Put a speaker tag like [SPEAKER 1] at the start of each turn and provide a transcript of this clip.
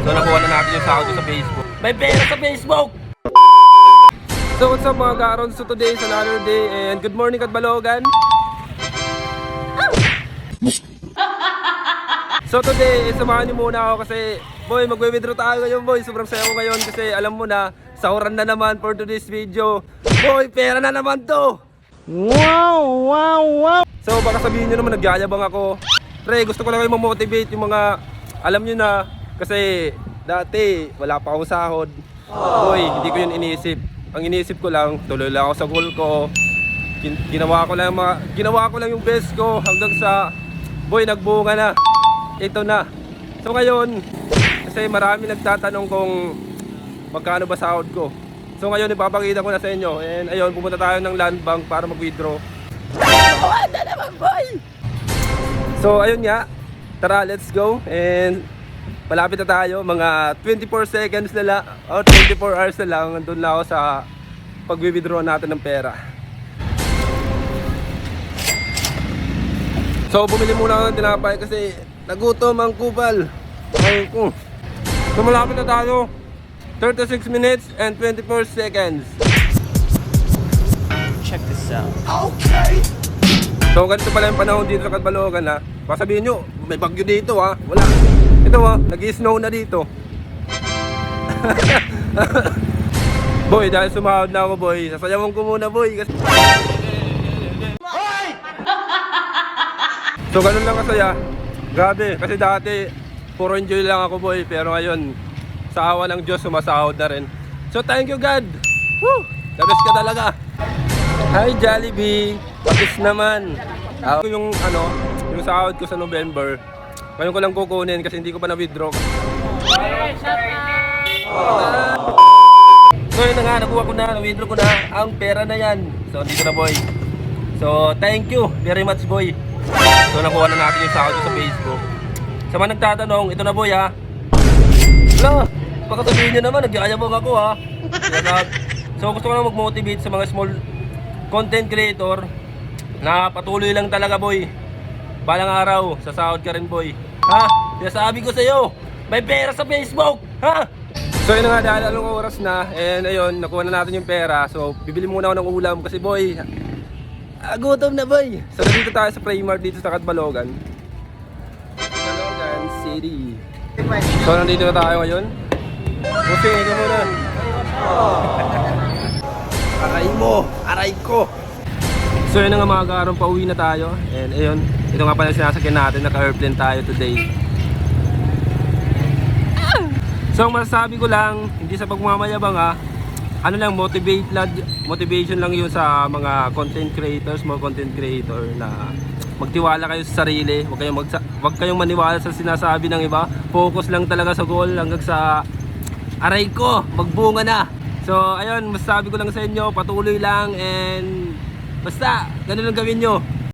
[SPEAKER 1] So nakuha na natin yung sahod sa Facebook. May pera sa Facebook! So what's up mga karon? So today is another day and good morning Katbalogan. So today, samahan niyo muna ako kasi boy, magwe-withdraw tayo ngayon boy. Sobrang saya ko ngayon kasi alam mo na, sahuran na naman for today's video. Boy, pera na naman to! Wow! Wow! Wow! So baka sabihin nyo naman nagyayabang ako. Pre, gusto ko lang kayo ma-motivate yung mga, alam nyo na, kasi dati wala pa akong sahod. Boy, hindi ko yun iniisip. Ang iniisip ko lang, tuloy lang ako sa goal ko. Ginawa ko lang yung best ko hanggang sa, boy, nagbunga na. Ito na. So ngayon, kasi marami nagtatanong kung magkano ba sahod ko. So ngayon ipapakita ko na sa inyo. And ayun, pumunta tayo ng land bank para mag-withdraw. Ano naman boy? So ayun nga. Tara, let's go. And malapit na tayo. Mga 24 seconds na lang o 24 hours na lang. Nandun na ako sa pag-withdraw natin ng pera. So bumili muna ako ng tinapay kasi nagutom ang kupal. Ay ko. So malapit na tayo. 36 minutes and 24 seconds.
[SPEAKER 2] Check this out.
[SPEAKER 1] Okay. So ganito pala yung panahon dito sa Katbalogan ha. Baka sabihin nyo, may bagyo dito ha. Wala. Ito ha, nag-i-snow na dito. Boy, dahil sumahod na ako boy, sasayawan ko muna boy kasi... So ganun lang kasaya. Grabe, kasi dati puro enjoy lang ako boy, pero ngayon sa awa ng Diyos sumasahod na rin. So thank you God. Woo! The best ka talaga. Hi Jollibee, patis naman. Ako yung yung sahod ko sa November. Ngayon ko lang kukunin kasi hindi ko pa na-withdraw. So yun na nga, nakuha ko na, na-withdraw ko na ang pera na yan. So dito na boy. So thank you very much boy. So nakuha na natin yung sahod sa Facebook. Sa mga nagtatanong, ito na boy ha. Wala, baka sabihin nyo naman, nagyayabang ako ha. So gusto ko lang mag-motivate sa mga small content creator na patuloy lang talaga boy. Balang araw, sasahod ka rin boy. Ha? Sinasabi ko sa'yo, may pera sa Facebook. Ha? So yun na nga, dahil anong oras na. And ayun, nakuha na natin yung pera. So bibili muna ako ng ulam kasi boy, gutom na boy. So nandito tayo sa Primark dito sa Katbalogan City. So nandito na tayo ngayon. Busi, ito muna. Aray mo, aray ko. So yun nga mga kaarong, pauwi na tayo. And ayun, ito nga pala sinasakyan natin, naka-airplane tayo today. So ang masasabi ko lang, hindi sa pagmamayabang ha, ano lang, motivation lang yun sa mga content creators, mga content creator na magtiwala kayo sa sarili, wag kayong maniwala sa sinasabi ng iba. Focus lang talaga sa goal hanggang sa aray ko, magbunga na. So ayun, masasabi ko lang sa inyo, patuloy lang and basta ganun lang gawin nyo.